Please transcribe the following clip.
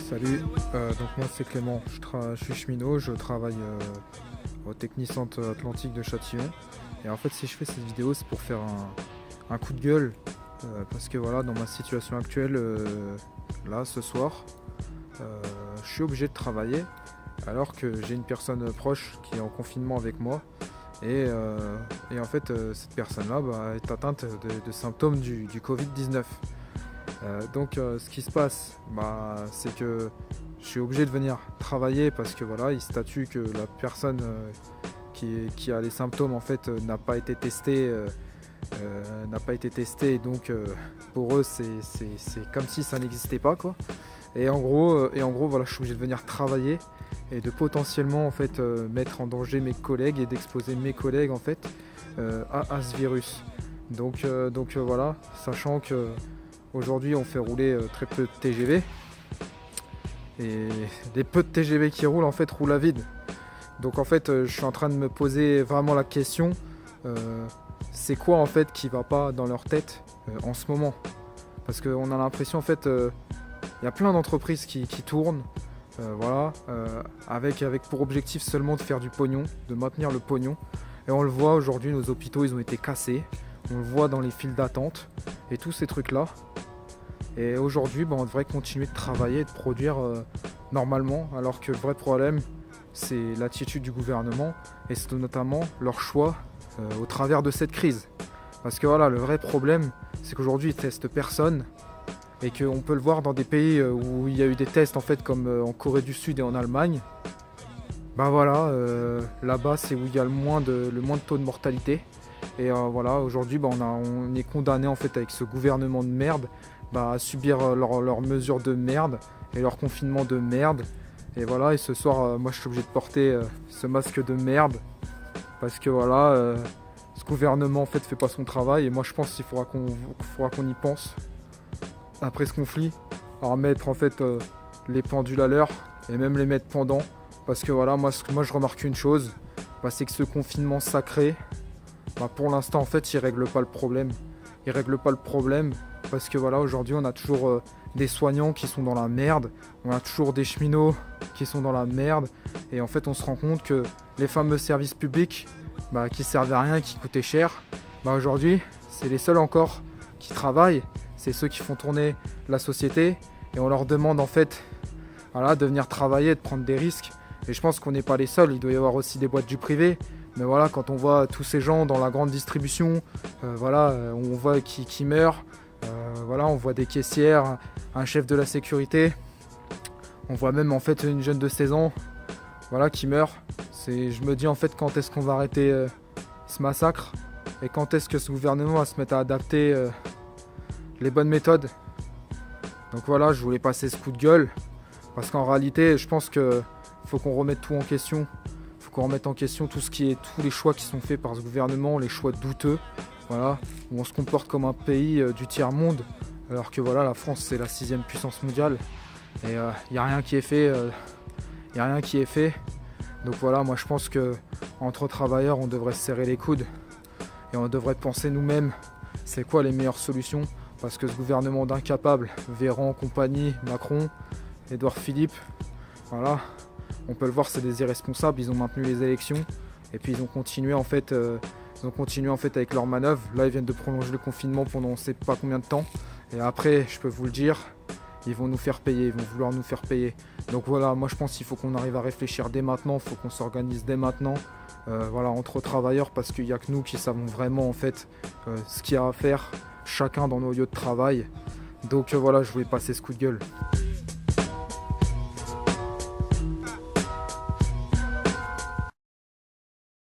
Salut, donc moi c'est Clément, je suis cheminot, je travaille au Technicentre Atlantique de Châtillon. Et en fait si je fais cette vidéo c'est pour faire un coup de gueule, parce que voilà, dans ma situation actuelle, là ce soir, je suis obligé de travailler alors que j'ai une personne proche qui est en confinement avec moi. Et en fait cette personne-là est atteinte de symptômes du Covid-19. Donc ce qui se passe, c'est que je suis obligé de venir travailler parce que voilà, il statue que la personne qui a les symptômes en fait n'a pas été testée, et donc pour eux c'est comme si ça n'existait pas quoi. Et en gros voilà, je suis obligé de venir travailler et de potentiellement en fait mettre en danger mes collègues et d'exposer mes collègues en fait à ce virus. Donc voilà, sachant que aujourd'hui on fait rouler très peu de TGV et les peu de TGV qui roulent en fait roulent à vide. Donc en fait je suis en train de me poser vraiment la question, c'est quoi en fait qui va pas dans leur tête en ce moment? Parce qu'on a l'impression en fait il y a plein d'entreprises qui tournent, avec pour objectif seulement de faire du pognon, de maintenir le pognon. Et on le voit aujourd'hui, nos hôpitaux ils ont été cassés, on le voit dans les files d'attente et tous ces trucs là. Et aujourd'hui on devrait continuer de travailler et de produire normalement, alors que le vrai problème c'est l'attitude du gouvernement et c'est notamment leur choix au travers de cette crise. Parce que voilà, le vrai problème c'est qu'aujourd'hui ils testent personne et qu'on peut le voir dans des pays où il y a eu des tests en fait, comme en Corée du Sud et en Allemagne. Là-bas c'est où il y a le moins de taux de mortalité. Et voilà, aujourd'hui on est condamné en fait avec ce gouvernement de merde à subir leurs mesures de merde et leur confinement de merde. Et voilà, et ce soir moi je suis obligé de porter ce masque de merde parce que voilà, ce gouvernement en fait fait pas son travail. Et moi je pense qu'il faudra qu'on y pense après ce conflit, à remettre en fait les pendules à l'heure et même les mettre pendant. Parce que voilà, moi je remarque une chose, c'est que ce confinement sacré, pour l'instant en fait il règle pas le problème. Il règle pas le problème parce que voilà, aujourd'hui on a toujours des soignants qui sont dans la merde, on a toujours des cheminots qui sont dans la merde. Et en fait on se rend compte que les fameux services publics qui servaient à rien, qui coûtaient cher, aujourd'hui c'est les seuls encore qui travaillent, c'est ceux qui font tourner la société. Et on leur demande en fait de venir travailler, de prendre des risques. Et je pense qu'on n'est pas les seuls, il doit y avoir aussi des boîtes du privé. Mais voilà, quand on voit tous ces gens dans la grande distribution, on voit qui meurent, on voit des caissières, un chef de la sécurité, on voit même en fait une jeune de 16 ans qui meurt. Je me dis en fait, quand est-ce qu'on va arrêter ce massacre et quand est-ce que ce gouvernement va se mettre à adapter les bonnes méthodes. Donc voilà, je voulais passer ce coup de gueule parce qu'en réalité je pense qu'il faut qu'on remette tout en question. Il faut qu'on remette en question tous les choix qui sont faits par ce gouvernement, les choix douteux, où on se comporte comme un pays du tiers-monde, alors que voilà, la France c'est la 6e puissance mondiale. Et il n'y a rien qui est fait. Donc voilà, moi je pense que entre travailleurs on devrait se serrer les coudes et on devrait penser nous-mêmes c'est quoi les meilleures solutions. Parce que ce gouvernement d'incapables, Véran, compagnie, Macron, Édouard Philippe, on peut le voir, c'est des irresponsables. Ils ont maintenu les élections et puis ils ont continué en fait avec leurs manœuvres. Là ils viennent de prolonger le confinement pendant on ne sait pas combien de temps. Et après, je peux vous le dire, ils vont nous faire payer, ils vont vouloir nous faire payer. Donc voilà, moi je pense qu'il faut qu'on arrive à réfléchir dès maintenant, il faut qu'on s'organise dès maintenant, entre travailleurs, parce qu'il n'y a que nous qui savons vraiment en fait ce qu'il y a à faire, chacun dans nos lieux de travail. Donc voilà, je voulais passer ce coup de gueule.